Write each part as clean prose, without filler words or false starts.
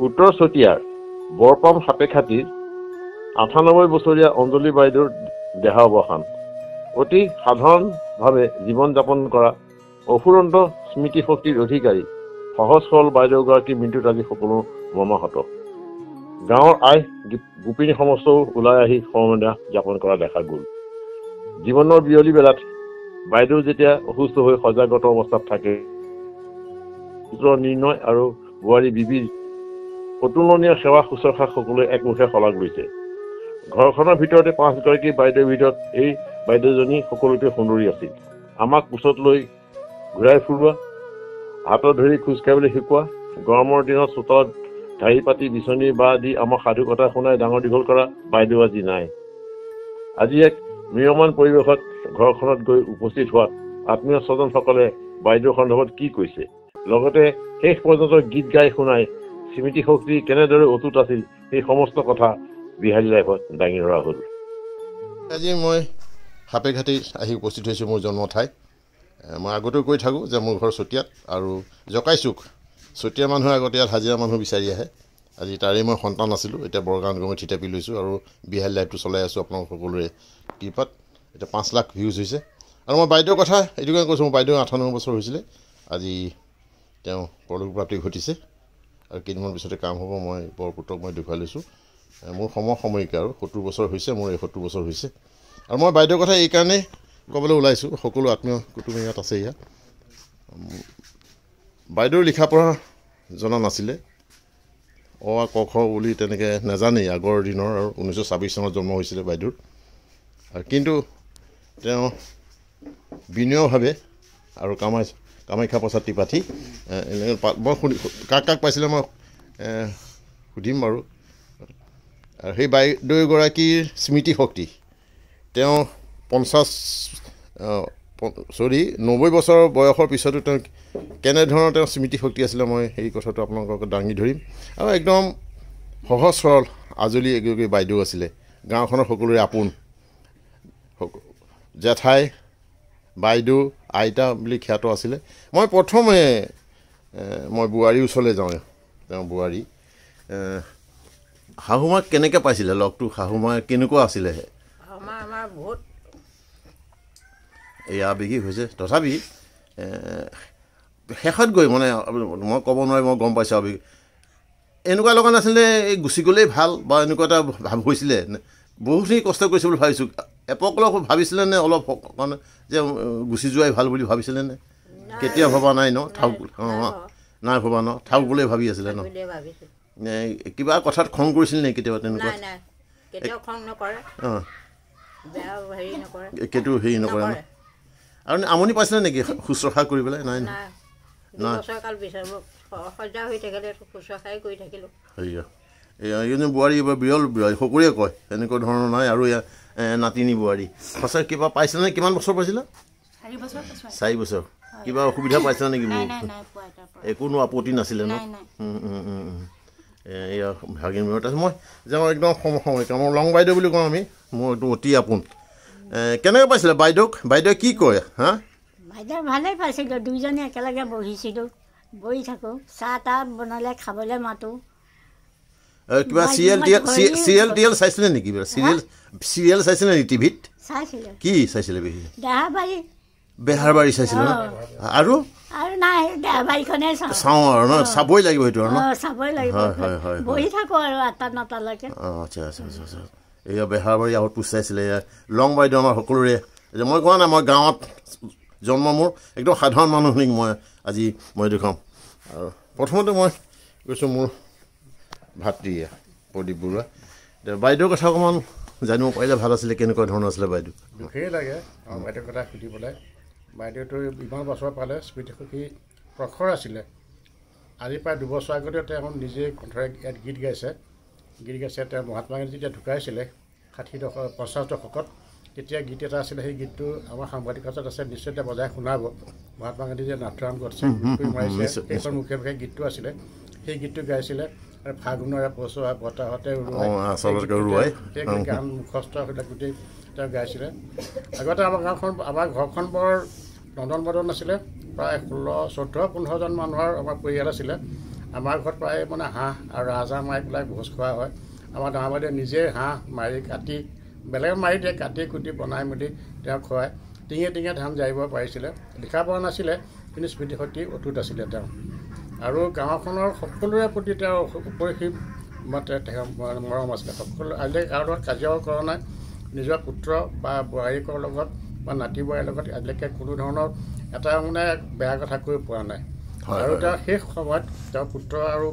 উত্তৰ চতিয়াৰ বৰপাম সাপেখাতিৰ ৯৮ বছৰীয়া অঞ্জলি বাইদেউৰ দেহাৱসান। অতি সাধাৰণভাৱে জীৱন যাপন কৰা অফুৰন্ত স্মৃতিশক্তিৰ অধিকাৰী সহজ সৰল বাইদেউগৰাকীৰ মৃত্যুত আজি সকলো মৰ্মাহত। গাঁৱৰ আই গোপিনী সমস্তও ওলাই আহি সমবেদনা জ্ঞাপন কৰা দেখা গ'ল। জীৱনৰ বিয়লি বেলাত বাইদেউ যেতিয়া অসুস্থ হৈ সজাগত অৱস্থাত থাকে, নিৰ্ণয় আৰু বোৱাৰী বিবিৰ অতুলনীয় সেৱা শুশ্ৰূষা সকলোৱে একমুখে শলাগ লৈছে। ঘৰখনৰ ভিতৰতে ৫গৰাকী বাইদেউৰ ভিতৰত এই বাইদেউজনী সকলোতকৈ সুন্দৰী আছিল। আমাক কোচত লৈ ঘূৰাই ফুৰোৱা, হাতত ধৰি খোজকাঢ়িবলৈ শিকোৱা, গৰমৰ দিনত চোতালত ঢাৰি পাতি বিচনী বা দি আমাক সাধু কথা শুনাই ডাঙৰ দীঘল কৰা বাইদেউ আজি নাই। আজি এক ম্ৰিয়মান পৰিৱেশত ঘৰখনত গৈ উপস্থিত হোৱাত আত্মীয় স্বজনসকলে বাইদেউৰ সন্দৰ্ভত কি কৈছে, লগতে শেষ পৰ্যন্ত গীত গাই শুনাই স্মৃতিশক্তি কেনেদৰে অটুট আছিল সেই সমস্ত কথা বিহাৰী লাইফত দাঙি ধৰা হ'ল। আজি মই সাপেখাতিত আহি উপস্থিত হৈছোঁ মোৰ জন্ম ঠাই। মই আগতেও কৈ থাকোঁ যে মোৰ ঘৰ চতিয়াত আৰু জকাইচুক। চতিয়া মানুহে আগতে ইয়াত হাজিৰা মানুহ বিচাৰি আহে। আজি তাৰেই মই সন্তান আছিলোঁ। এতিয়া বৰগাঁৱত গৈ থিতাপি লৈছোঁ আৰু বিহাৰী লাইফটো চলাই আছোঁ আপোনালোক সকলোৰে কৃপাত। এতিয়া ৫ লাখ ভিউজ হৈছে। আৰু মই বাইদেউৰ কথা এইটো কাৰণে কৈছোঁ, মোৰ বাইদেউ ৯৮ বছৰ হৈছিলে। আজি তেওঁ পৰলোকপ্ৰাপ্তি ঘটিছে আৰু কেইদিনমান পিছতে কাম হ'ব। মই বৰপুত্ৰক মই দেখুৱাই লৈছোঁ। মোৰ সমসাময়িক আৰু ৭০ বছৰ হৈছে, মোৰ ৭১ বছৰ হৈছে। আৰু মই বাইদেউৰ কথা এইকাৰণেই ক'বলৈ ওলাইছোঁ, সকলো আত্মীয় কুটুমী ইয়াত আছে। ইয়াত বাইদেউৰ লিখা পঢ়া জনা নাছিলে, অ আ ক খ বুলি তেনেকৈ নাজানেই আগৰ দিনৰ। আৰু ১৯২৬ চনত জন্ম হৈছিলে বাইদেউৰ। আৰু কিন্তু তেওঁ বিনয়ভাৱে আৰু কামাখ্যা প্ৰসাদ ত্ৰিপাঠী এনেকৈ মই কাক কাক পাইছিলে মই সুধিম বাৰু। আৰু সেই বাইদেউগৰাকীৰ স্মৃতিশক্তি, তেওঁ ৯০ বছৰ বয়সৰ পিছতো তেওঁ কেনেধৰণৰ তেওঁ স্মৃতিশক্তি আছিলে, মই সেই কথাটো আপোনালোকক দাঙি ধৰিম। আৰু একদম সহজ সৰল আজলি এগৰাকী বাইদেউ আছিলে। গাঁওখনৰ সকলোৰে আপোন, জেঠাই, বাইদেউ, আইতা বুলি খ্যাত আছিলে। মই প্ৰথমে মই বোৱাৰীৰ ওচৰলৈ যাওঁ। তেওঁ বোৱাৰী শাহুমাক কেনেকৈ পাইছিলে, লগটো শাহুমা কেনেকুৱা আছিলে? আমাৰ বহুত এই আৱেগিক হৈছে। তথাপি শেষত গৈ মানে মই ক'ব নোৱাৰি, মই গম পাইছোঁ আৱেগিক এনেকুৱা লগা নাছিলে এই গুচি গ'লেই ভাল বা এনেকুৱা এটা ভাৱ হৈছিলে। বহুতখিনি কষ্ট কৰিছে বুলি ভাবিছোঁ। এপক অলপ ভাবিছিলে নে অলপ মানে যে গুচি যোৱাই ভাল বুলি ভাবিছিলে নে? কেতিয়া ভবা নাই ন? থাওক নাই ভবা ন? থাওক বুলিয়ে ভাবি আছিলে ন? কিবা কথাত খং কৰিছিল নে কেতিয়াবা তেনেকুৱা? সেইটো হেৰি নকৰে ন? আৰু আমনি পাইছিলে নেকি শুশ্ৰূষা কৰি পেলাই? নাই নাই, এইজনী বোৱাৰী এইবাৰ বিৰল বোৱাৰী, সকলোৱে কয় এনেকুৱা ধৰণৰ নাই। আৰু নাতিনী বোৱাৰী সঁচাকৈ কিবা পাইছিলে নে? কিমান বছৰ পাইছিলে? ৪ বছৰ। কিবা অসুবিধা পাইছিলে নেকি? একোনো আপত্তি নাছিলে ন? এয়া ভাগিন মোৰ তাৰপিছত মই যাওঁ একদম সমসাময়িক, মোৰ লং বাইদেউ বুলি কওঁ আমি, মোৰ এইটো অতি আপোন। কেনেকৈ পাইছিলে বাইদেউক? বাইদেৱে কি কয়? হা, বাইদেউ ভালেই পাইছিলোঁ। দুইজনে একেলগে বহিছিলোঁ, বহি থাকোঁ, চাহ তাহ বনালে খাবলৈ মাতোঁ। কিবা চিৰিয়েল টিয়েল চাইছিলে নেকি? চিৰিয়েল চাইছিলে নেকি টিভিত? চাইছিলোঁ। কি চাইছিলে? বেহাৰবাৰী চাইছিলে ন? আৰু নাই, বেহাৰবাৰীখনে চাওঁ আৰু ন? চাবই লাগিব সেইটো আৰু ন? চাবই লাগিব। বহি থাকোঁ আৰু ৮টা ৯টালৈকে। আচ্ছা আচ্ছা আচ্ছা। এয়া বেহাৰবাৰী আউটপোষ্ট চাইছিলে। লং বাইদেউ আমাৰ সকলোৰে, মই কোৱা নাই মই গাঁৱত জন্ম, মোৰ একদম সাধাৰণ মানুহখিনিক মই দেখুৱাম। আৰু প্ৰথমতে মই কৈছোঁ মোৰ ভাতৃ প্ৰদীপ বৰুৱা। বাইদেউৰ কথা অকণমান জানিব পাৰিলে ভাল আছিলে। কেনেকুৱা ধৰণৰ আছিলে বাইদেউ? দুখেই লাগে বাইদেউৰ কথা সুধি পেলাই। বাইদেউটো ইমান বছৰ পালে, স্মৃতিশক্তি প্ৰখৰ আছিলে। আজি প্ৰায় ২ বছৰ আগতে তেওঁ নিজে কণ্ঠৰে ইয়াত গীত গাইছে। তেওঁ মহাত্মা গান্ধী যেতিয়া ঢুকাইছিলে ৫০ দশকত, তেতিয়া গীত এটা আছিলে। সেই গীতটো আমাৰ সাংবাদিক কাষত আছে, নিশ্চয় এতিয়া বজাই শুনাব। মহাত্মা গান্ধী যে নাথুৰাম গডছে মাৰিছে, সেইখন মুখে মুখে গীতটো আছিলে। সেই গীতটো গাইছিলে। আৰু ফাগুণৰে পচোৱা বতাহতে উৰুৱাই গান মুখস্থ গোটেই তেওঁ গাইছিলে। আগতে আমাৰ ঘৰখন বৰ নন্দন বদন আছিলে। প্ৰায় ১৬, ১৪, ১৫জন মানুহৰ আমাৰ পৰিয়াল আছিলে। আমাৰ ঘৰত প্ৰায় মানে হাঁহ আৰু ৰাজহাঁহ মাৰি পেলাই ভোজ খোৱা হয়। আমাৰ ডাঙৰ বাইদেৱে নিজে হাঁহ মাৰি কাটি বেলেগে মাৰি দিয়ে, কাটি কুটি বনাই মেলি তেওঁ খুৱায়। টিঙে টিঙে ধান জাৰিব পাৰিছিলে, লিখা পৰা নাছিলে, কিন্তু স্মৃতিশক্তি অটুট আছিলে তেওঁ। আৰু গাঁওখনৰ সকলোৰে প্ৰতি তেওঁ অপৰিসীম মৰম আছিলে। সকলো আজিলৈকে কাৰো লগত কাজিয়াও কৰা নাই। নিজৰ পুত্ৰ বা বোৱাৰীকৰ লগত বা নাতি বোৱাৰীৰ লগত আজিলৈকে কোনো ধৰণৰ এটা মানে বেয়া কথা কৈ পোৱা নাই। আৰু তেওঁ শেষ সময়ত তেওঁ পুত্ৰ আৰু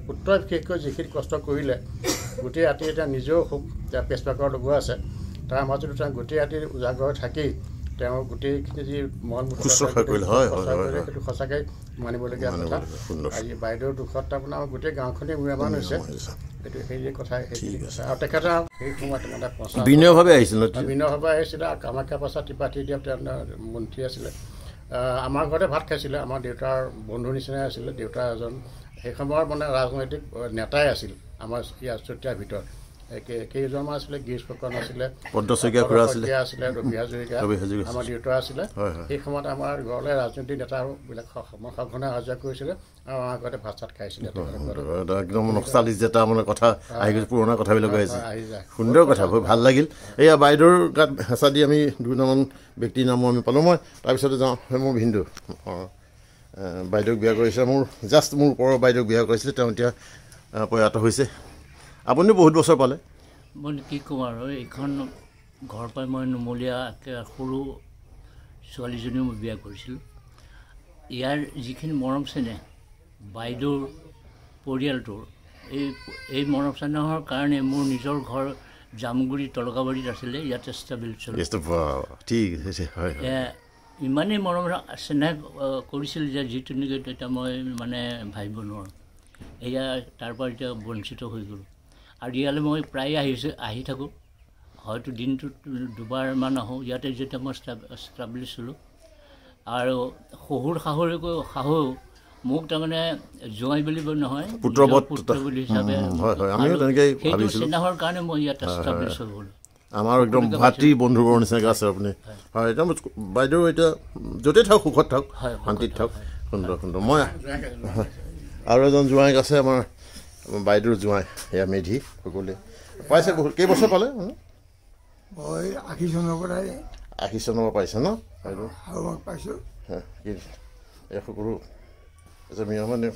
পুত্ৰই বিশেষকৈ যিখিনি কষ্ট কৰিলে, গোটেই ৰাতি এতিয়া নিজেও খুব তেওঁ পেচমেকাৰ লগোৱা আছে, তাৰ মাজতো তেওঁ গোটেই ৰাতি উজাগৰ থাকি তেওঁ গোটেইখিনি যি মন সেইটো সঁচাকৈ মানিবলগীয়া কথা। আজি বাইদেউৰ দুখত তাৰমানে আমাৰ গোটেই গাঁওখনেই মূল্যৱান হৈছে। সেইটো সেই কথা সেইখিনি কথা। আৰু তেখেতে সেই সময়ত মানে বিনয়ভাৱে আহিছিলে আৰু কামাখ্যা প্ৰসাদ ত্ৰিপাঠী দিয়া তেওঁ মন্ত্ৰী আছিলে। আমাৰ ঘৰতে ভাত খাইছিলে। আমাৰ দেউতাৰ বন্ধুৰ নিচিনাই আছিলে। দেউতা এজন সেই সময়ৰ মানে ৰাজনৈতিক নেতাই আছিল আমাৰ ইয়াৰ চতিয়াৰ ভিতৰত। কেইজনমান আছিলে, গিৰিশ ফুকন আছিলে, পদ্ম শইকীয়া আছিলে, ৰবি হাজৰিকা আমাৰ দেউতা আছিলে। সেই সময়ত আমাৰ ঘৰলৈ ৰাজনৈতিক নেতাবিলাক সঘনে অহা যোৱা কৰিছিলে আৰু আমাৰ ঘৰতে ভাত চাত খাইছিলে। একদম নষ্টালজিক যেটা মানে কথা আহি গৈছে, পুৰণা কথাবিলাক আহিছে। সুন্দৰ কথা, ভাল লাগিল। এয়া বাইদেউৰ গাত হেঁচা দি আমি দুটামান ব্যক্তিৰ নামো আমি পালোঁ। মই তাৰপিছতে যাওঁ, মোৰ ভিনদেউ বাইদেউক বিয়া কৰিছে। মোৰ ওপৰৰ বাইদেউক বিয়া কৰিছিলে, তেওঁ এতিয়া প্ৰয়াত হৈছে। আপুনি বহুত বছৰ পালে। মই কি ক'ম আৰু, এইখন ঘৰৰ পৰাই মই নুমলীয়া সৰু ছোৱালীজনীও মই বিয়া কৰিছিলোঁ। ইয়াৰ যিখিনি মৰম চেনেহ বাইদেউৰ পৰিয়ালটোৰ, এই মৰম চেনেহৰ কাৰণে মোৰ নিজৰ ঘৰ জামুগুৰি তলকাবাৰীত আছিলে, ইয়াতে ষ্টেবল চলে। ঠিক আছে, ইমানেই মৰম চেনেহ কৰিছিল যে যিটো নেকি এতিয়া মই মানে ভাবিব নোৱাৰোঁ। এয়া তাৰ পৰা এতিয়া বঞ্চিত হৈ গ'লোঁ। আৰু ইয়ালৈ মই প্ৰায় আহি থাকোঁ, হয়তো দিনটোত দুবাৰমান আহোঁ। ইয়াতে যেতিয়া মই ষ্টাব্লিছ হ'লোঁ আৰু শাহু মোক তাৰমানে জোঁৱাই বুলি নহয়, পুত্ৰ বুলি হিচাপে সেইটো চেনেহৰ কাৰণে মই ইয়াতে ষ্টাব্লিছ হৈ গ'লোঁ। আমাৰ একদম ভাতৃ বন্ধুবৰ নিচিনাকৈ আছে আপুনি। হয়, একদম বাইদেউ এতিয়া য'তেই থাকক, সুখত থাকক, শান্তিত থাকক। সুন্দৰ। মই আৰু এজন জোঁৱাইক আছে, আমাৰ বাইদেউৰ জোঁৱাই, এয়া মেধি। সকলোৱে পাইছে বহুত। কেইবছৰ পালে? মই 80 চনৰ পৰা 80 চনৰ পৰা পাইছে ন বাইদেউ? পাইছোঁ। এই সকলো মানে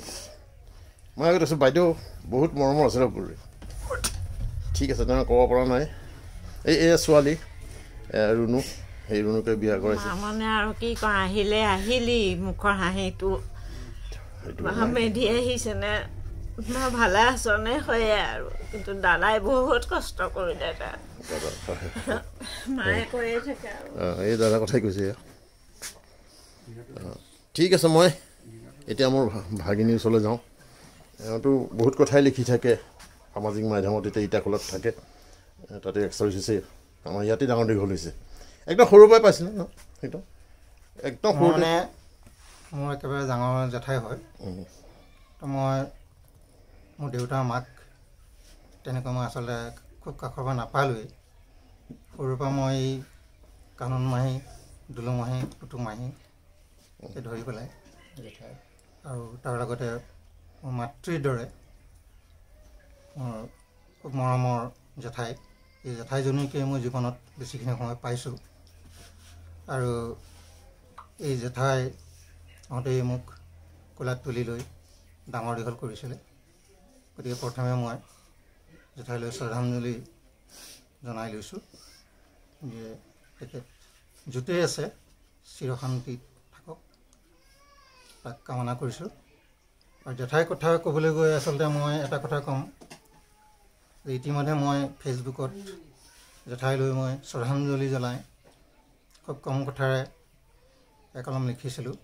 মই আগত আছোঁ। বাইদেউ বহুত মৰমৰ আছে সকলোৰে। ঠিক আছে, তেওঁ ক'ব পৰা নাই। এয়া ছোৱালী ৰুণু, সেই ৰুণুকে বিয়া কৰাইছে। মানে আৰু কি কওঁ, আহিলি মুখৰ হাঁহিটো মেধি আহিছেনে ভালে আছনে হয় আৰু। কিন্তু দাদাই বহুত কষ্ট কৰিলে, তাত মায়ে কৈয়ে থাকে আৰু। এই দাদাৰ কথাই কৈছে। ঠিক আছে, মই এতিয়া মোৰ ভাগিনীৰ ওচৰলৈ যাওঁ। এওঁতো বহুত কথাই লিখি থাকে সামাজিক মাধ্যমত। এতিয়া ইটাখোলত থাকে, তাতে এক্সাৰচাইজ হৈছে। আমাৰ ইয়াতে ডাঙৰ দীঘল হৈছে। একদম সৰুৰ পৰাই পাইছিলে ন? একদম সৰু মানে মোৰ একেবাৰে ডাঙৰ জেঠাই হয়। তো মই মোৰ দেউতা মাক তেনেকৈ মই আচলতে খুব কাষৰ পৰা নাপালোৱেই। সৰুৰ পৰা মই কানুন মাহী, দুলুং মাহী, পুতুক মাহী ধৰি পেলাই জেঠাই, আৰু তাৰ লগতে মোৰ মাতৃৰ দৰে মোৰ খুব মৰমৰ জেঠাই। এই জেঠাইজনীকে মই জীৱনত বেছিখিনি সময় পাইছোঁ। আৰু এই জেঠাই হওঁতেই মোক কোলাত তুলি লৈ ডাঙৰ দীঘল কৰিছিলে। গতিকে প্ৰথমে মই জেঠাইলৈ শ্ৰদ্ধাঞ্জলি জনাই লৈছোঁ যে তেখেত য'তেই আছে চিৰশান্তিত থাকক, তাক কামনা কৰিছোঁ। আৰু জেঠাইৰ কথা ক'বলৈ গৈ আচলতে মই এটা কথা ক'ম যে ইতিমধ্যে মই ফেচবুকত জেঠাইলৈ মই শ্ৰদ্ধাঞ্জলি জনাই খুব কম কথাৰে একলম লিখিছিলোঁ।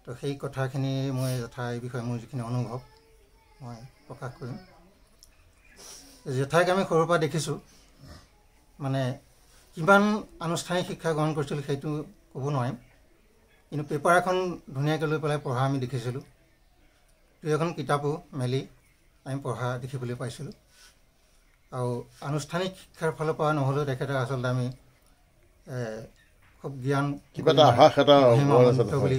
তো সেই কথাখিনি মই জেঠাইৰ বিষয়ে মোৰ যিখিনি অনুভৱ মই প্ৰকাশ কৰিম। জেঠাইক আমি সৰুৰ পৰা দেখিছোঁ, মানে কিমান আনুষ্ঠানিক শিক্ষা গ্ৰহণ কৰিছিলোঁ সেইটো ক'ব নোৱাৰিম, কিন্তু পেপাৰ এখন ধুনীয়াকৈ লৈ পেলাই পঢ়া আমি দেখিছিলোঁ। দুই এখন কিতাপো মেলি আমি পঢ়া দেখিবলৈ পাইছিলোঁ। আৰু আনুষ্ঠানিক শিক্ষাৰ ফালৰ পৰা নহ'লেও তেখেতে আচলতে আমি খুব জ্ঞান বুলি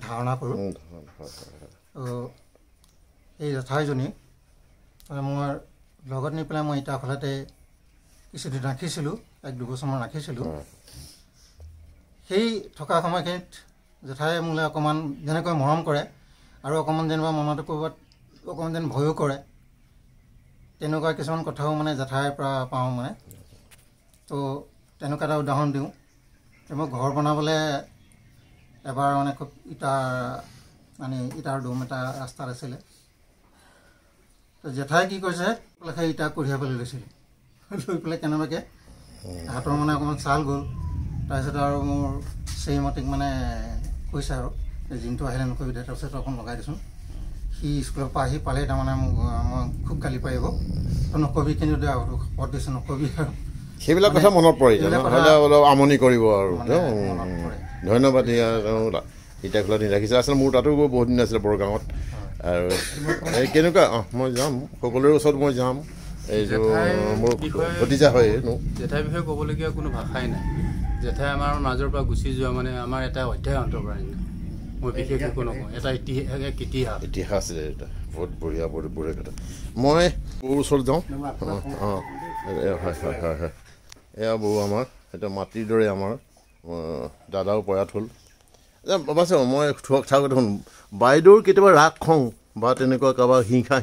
ধাৰণা কৰোঁ। এই জেঠাইজনী মই লগত নি পেলাই মই ইটাখোলাতে কিছুদিন ৰাখিছিলোঁ 1-2 বছৰমান ৰাখিছিলোঁ সেই থকা সময়খিনিত জেঠাই মোলৈ অকণমান যেনেকৈ মৰম কৰে আৰু অকণমান যেনিবা মনতে ক'ৰবাত অকণমান যেন ভয়ো কৰে তেনেকুৱা কিছুমান কথাও মানে জেঠাইৰ পৰা পাওঁ মানে তো তেনেকুৱা এটা উদাহৰণ দিওঁ মই ঘৰ বনাবলৈ এবাৰ মানে খুব ইটাৰ ডোম এটা ৰাস্তাত আছিলে তো জেঠাই কি কৰিছে বোলে সেই ইটা কঢ়িয়াবলৈ লৈছিলে লৈ পেলাই কেনেবাকৈ হাতৰ মানে অকণমান ছাল গ'ল তাৰপিছত আৰু মোৰ সেইমতিক মানে কৈছে আৰু দিনটো আহিলে নকবি দে তাৰপিছত অকণ লগাই দিছোঁ সি স্কুলৰ পৰা আহি পালেই তাৰমানে মই খুব গালি পাৰিব তো নকবি কিন্তু দে আৰু পদ দিছোঁ নকবি আৰু সেইবিলাক কথা মনত পৰে অলপ আমনি কৰিব আৰু ধন্যবাদ ইটাখোলা নি ৰাখিছে আচলতে মোৰ তাতো বহুত দিন আছিলে বৰগাঁৱত আৰু এই কেনেকুৱা মই যাম সকলোৰে ওচৰত মই যাম এইটো মোৰ ভতিজা হয় জেঠাইৰ বিষয়ে ক'বলগীয়া কোনো ভাষাই নাই জেঠাই আমাৰ মাজৰ পৰা গুচি যোৱা মানে আমাৰ এটা অধ্যায় অন্ত পৰা মই বিশেষ একো নকওঁ এটা ইতিহাস আছিলে এটা বহুত বঢ়িয়া কথা মই বৌৰ ওচৰত যাওঁ হয় এয়া বৌ আমাৰ এটা মাটিৰ দৰে আমাৰ দাদাও প্ৰয়াত হ'ল বাছে মই থাকোঁতে দেখোন বাইদেউৰ কেতিয়াবা ৰাগ খং বা তেনেকুৱা কাৰোবাৰ হিংসা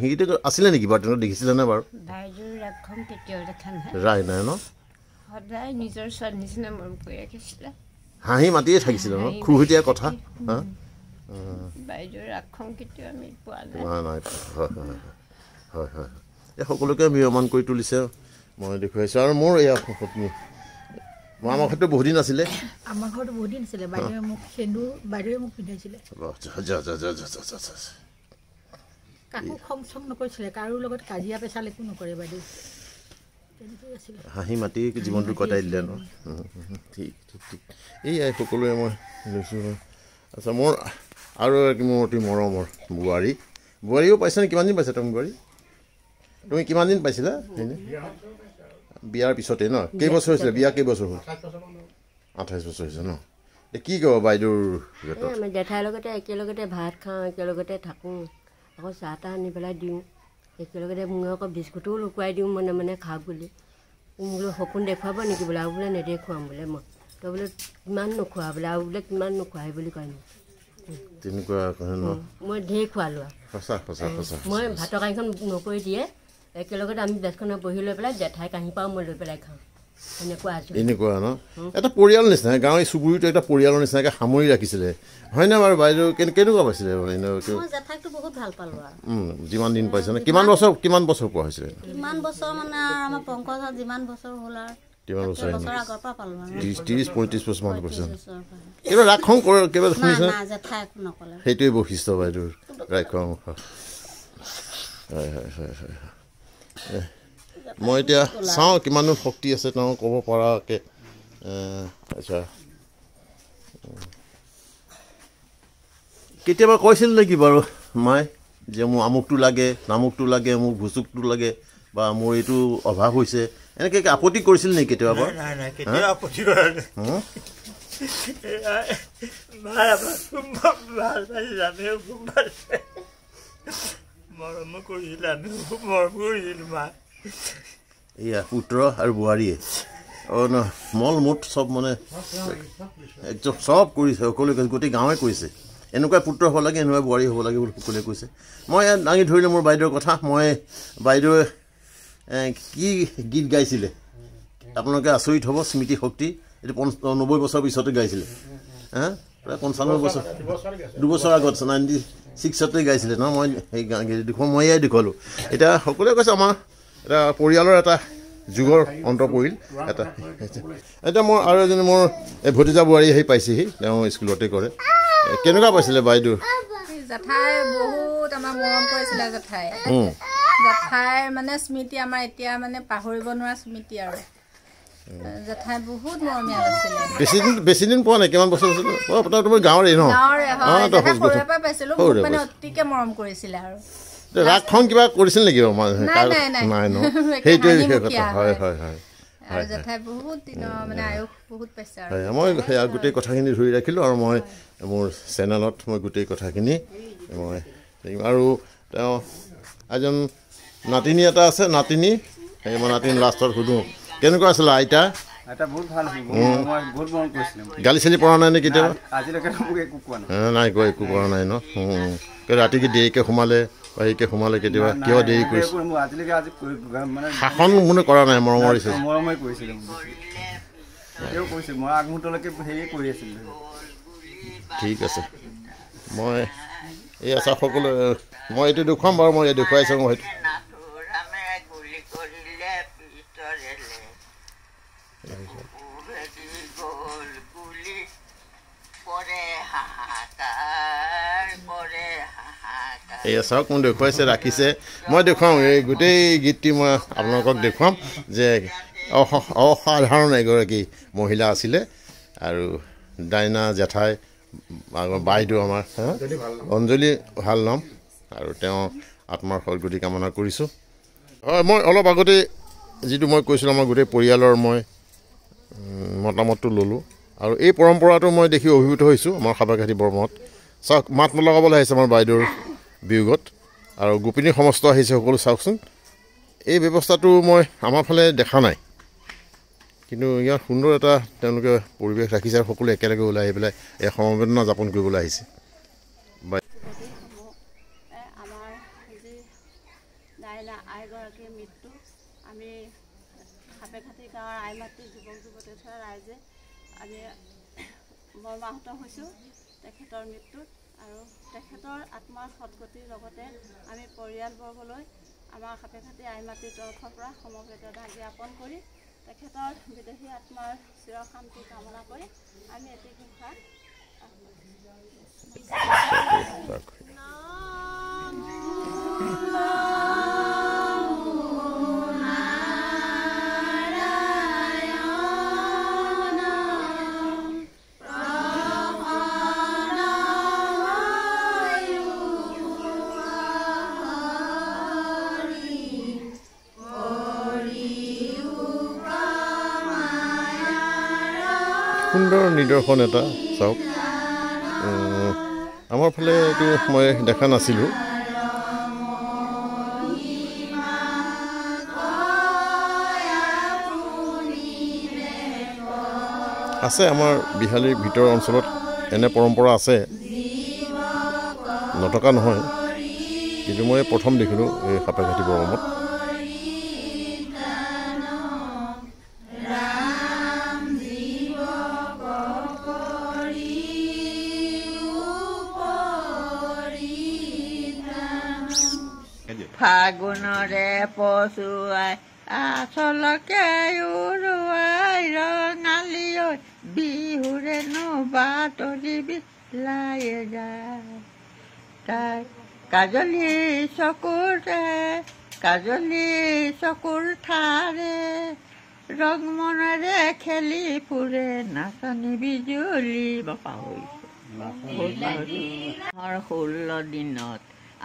আছিলে নেকি বাৰু তেনেকুৱা দেখিছিলেনে বাৰু বাইদেউৰ ৰাগ খং কেতিয়াও দেখা নাই ৰাগ নাই ন সদায় নিজৰ ছোৱালী নিচিনা মৰম কৰি ৰাখিছিলে হাঁহি মাতিয়ে থাকিছিলে ন খুহুতীয়া কথা বাইদেউৰ ৰাগ খং কেতিয়াও আমি পোৱা নাই হয় এই সকলোকে মিয়মান কৰি তুলিছে মই দেখুৱাইছোঁ আৰু মোৰ এয়া পত্নী আমাৰ ঘৰতো বহুত দিন আছিলে আমাৰ ঘৰতো বহুত দিন আছিলে বাইদেৱে মোক সেন্দুৰ বাইদেৱে মোক পিন্ধাইছিলে কাকো খং চং নকৰিছিলে কাৰো লগত কাজিয়া পেচাল একো নকৰে বাইদেউ হাঁহি মাতি জীৱনটো কটাই দিলে ন ঠিক এইয়াই সকলোৱে মই লৈছোঁ আচ্ছা মোৰ আৰু মোৰ অতি মৰমৰ বোৱাৰীও পাইছেনে কিমান দিন পাইছা তুমি বোৱাৰী তুমি কিমান দিন পাইছিলা বিয়াৰ পিছতে ন কেইবছৰ হৈছিলে বিয়া কেইবছৰ হ'ল 28 বছৰ হৈছে ন কি ক'ব বাইদেউৰ আমি জেঠাইৰ লগতে একেলগতে ভাত খাওঁ একেলগতে থাকোঁ আকৌ চাহ তাহ আনি পেলাই দিওঁ একেলগতে মই আকৌ বিস্কুটো লুকুৱাই দিওঁ মনে মনে খাওক বুলি বোলে সপোন দেখুৱাব নেকি বোলে আৰু বোলে নেদেখুৱাম বোলে মই তই বোলে কিমান নোখোৱা বোলে আৰু বোলে কিমান নোখোৱা সেই বুলি কয় তেনেকুৱা মই ঢেৰ খোৱালোঁ মই ভাতৰ কাঁহীখন নকৰি দিয়ে একেলগতে আমি বেছখনত বহি লৈ পেলাই জেঠাই কাঁহী পাওঁ মই লৈ পেলাই খাওঁ এনেকুৱা ন এটা পৰিয়াল নিচিনা গাঁৱৰ চুবুৰীটো এটা পৰিয়ালৰ নিচিনাকৈ সামৰি ৰাখিছিলে হয়নে বাৰু বাইদেউ কেনেকুৱা পাইছিলে যিমান দিন পাইছে কিমান বছৰ পোৱা হৈছিলে কিমান বছৰ মানে আমাৰ পংকজত যিমান বছৰ হ'ল আৰু 30-35 বছৰমান কৈছে কিবা ৰাগ খং কৰে কিবা শুনিছে সেইটোৱে বৈশিষ্ট্য বাইদেউৰ ৰাগ খং হয় মই এতিয়া চাওঁ কিমানো শক্তি আছে তেওঁ ক'ব পৰাকৈ আচ্ছা কেতিয়াবা কৈছিল নেকি বাৰু মায়ে যে মোৰ আমুকটো লাগে তামুকটো লাগে মোক ভুচুকটো লাগে বা মোৰ এইটো অভাৱ হৈছে এনেকৈ আপত্তি কৰিছিল নেকি কেতিয়াবা এয়া পুত্ৰ আৰু বোৱাৰীয়ে ন মল মুঠ চব মানে একদম চব কৰিছে সকলোৱে কৈছে গোটেই গাঁৱে কৈছে এনেকুৱা পুত্ৰ হ'ব লাগে এনেকুৱা বোৱাৰী হ'ব লাগে বুলি সকলোৱে কৈছে মই ইয়াত দাঙি ধৰিলোঁ মোৰ বাইদেউৰ কথা মই বাইদেৱে কি গীত গাইছিলে আপোনালোকে আচৰিত হ'ব স্মৃতি শক্তি এইটো 90 বছৰ পিছতে গাইছিলে প্ৰায় 95 বছৰ 2 বছৰ আগত 96তে গাইছিলে ন মই সেই দেখুৱাওঁ মই ইয়াই দেখুৱালোঁ এতিয়া সকলোৱে কৈছে আমাৰ এটা পৰিয়ালৰ এটা যুগৰ অন্ত পৰিল এটা এতিয়া মই আৰু এজনী মোৰ এই ভতিজা বোৱাৰী আহি পাইছেহি তেওঁ স্কুলতে কৰে কেনেকুৱা পাইছিলে বাইদেউ জেঠাই বহুত আমাৰ মৰম কৰিছিলে জেঠাইৰ মানে স্মৃতি আমাৰ এতিয়া মানে পাহৰিব নোৱাৰা স্মৃতি আৰু জেঠাই বহুত মৰমীয়াল আছিলে বেছি দিন পোৱা নাই কিমান বছৰ হৈছিলে তোমাৰ গাঁৱৰে ন সৰুৰে পৰা পাইছিলোঁ মানে অতিকে মৰম কৰিছিলে আৰু ৰাগ খং কিবা কৰিছিল নেকি নাই ন সেইটোৱে কথা হয় মই গোটেই কথাখিনি ধৰি ৰাখিলোঁ আৰু মই মোৰ চেনেলত মই গোটেই কথাখিনি মই আৰু তেওঁ এজন নাতিনী এটা আছে, নাতিনী সেই মই নাতিনী লাষ্টত সুধোঁ কেনেকুৱা আছিলে আইতা? বহুত ভাল বহুত মৰম কৰিছিলে। গালি চালি পৰা নাই নে কেতিয়াবা? আজিলৈকে মোক একো কোৱা নাই। নাই কোৱা, একো কৰা নাই ন? ৰাতি কি দেৰিকৈ সোমালে বা হেৰিকৈ সোমালে কেতিয়াবা কিয় দেৰি কৰিছে? আজিলৈকে মানে শাসন মানে কৰা নাই, মৰমৰ দিছে? মৰমে কৰিছিলে তেওঁ কৈছিল মই আগমুহূৰ্তলৈকে হেৰি কৰি আছিলোঁ। ঠিক আছে, মই এই আছা সকলো মই এইটো দেখুৱাম বাৰু, মই দেখুৱাইছোঁ মই সেইটো। এয়া চাওক মোক দেখুৱাইছে, ৰাখিছে। মই দেখুৱাওঁ এই গোটেই গীতটি মই আপোনালোকক দেখুৱাম যে অসাধাৰণ এগৰাকী মহিলা আছিলে। আৰু ডাইনা জেঠাই বাইদেউ আমাৰ অঞ্জলি ভাল নাম, আৰু তেওঁ আত্মাৰ সদ্গতি কামনা কৰিছোঁ। হয়, মই অলপ আগতে যিটো মই কৈছিলোঁ আমাৰ গোটেই পৰিয়ালৰ মই মতামতটো ল'লোঁ, আৰু এই পৰম্পৰাটো মই দেখি অভিভূত হৈছোঁ আমাৰ সাপেখাতী বৰমত। চাওক মাত নলগাবলৈ আহিছে আমাৰ বাইদেউৰ বিয়োগত, আৰু গোপিনী সমস্ত আহিছে সকলো। চাওকচোন এই ব্যৱস্থাটো মই আমাৰ ফালে দেখা নাই, কিন্তু ইয়াত সুন্দৰ এটা তেওঁলোকে পৰিৱেশ ৰাখিছে আৰু সকলো একেলগে ওলাই আহি পেলাই এই সমবেদনা যাপন কৰিবলৈ আহিছে। আমাৰ যি ডাইনা আইগৰাকীৰ মৃত্যু আমি সাপেখাতী গাঁৱৰ আইমাতৃ যুৱক যুৱতী ৰাইজে আমি মৰ্মাহত হৈছোঁ তেখেতৰ মৃত্যুত, আৰু তেখেতৰ আত্মাৰ সদ্গতিৰ লগতে আমি পৰিয়ালবৰ্গলৈ আমাৰ সাপেখাতী আইমাতৃৰ তৰফৰ পৰা সমবেদনা জ্ঞাপন কৰি তেখেতৰ বিদেহী আত্মাৰ চিৰশান্তি কামনা কৰি আমি এটি ঘোষা সুন্দৰ নিদৰ্শন এটা। চাওক আমাৰ ফালে এইটো মই দেখা নাছিলোঁ। আছে আমাৰ বিহালীৰ ভিতৰৰ অঞ্চলত এনে পৰম্পৰা আছে, নথকা নহয়, কিন্তু মই প্ৰথম দেখিলোঁ এই সাপেখাতী বৰমত। ফাগুনৰে পচুৱাই আচলকে উৰুৱাই ৰঙালী বিহুৰে বাতৰি বিলাই যায়। তাই কাজলী চকুৰ ঠাৰে ৰং মনেৰে খেলি ফুৰে নাচনী বিজুলী পাহৰিছোঁ। 16 দিনত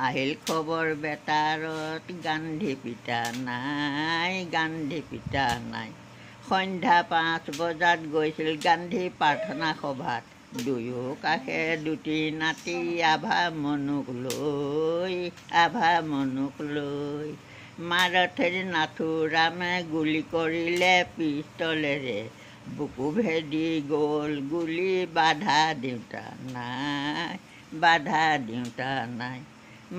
আহিল খবৰ বেটাৰত গান্ধী পিতা নাই। সন্ধ্যা 5 বজাত গৈছিল গান্ধী প্ৰাৰ্থনা সভাত, দুয়ো কাষে দুটি নাতি আভা মনুক লৈ। মাৰাঠীৰ নাথুৰামে গুলী কৰিলে পিষ্টলেৰে, বুকু ভেদি গ'ল গুলী বাধা দিওঁতা নাই।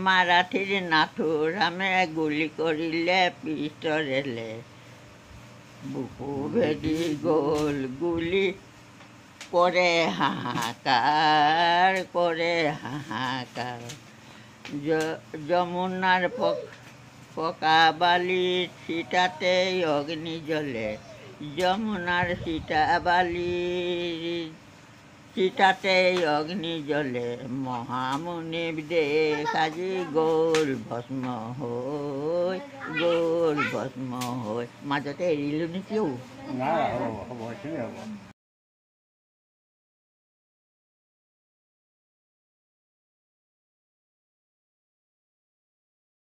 মাৰাঠীৰ নাথুৰামে গুলী কৰিলে পিষ্টলেৰে, বুকু ভেদি গ'ল গুলী। কৰে হাহাকাৰ যমুনাৰ পকা বালিৰ চিতাতে অগ্নি জ্বলে, যমুনাৰ চিতাতে অগ্নি জ্বলে। মহামুনিব দেশ সাজি গ'ল ভস্ম হৈ। মাজতে এৰিলোঁ নেকি?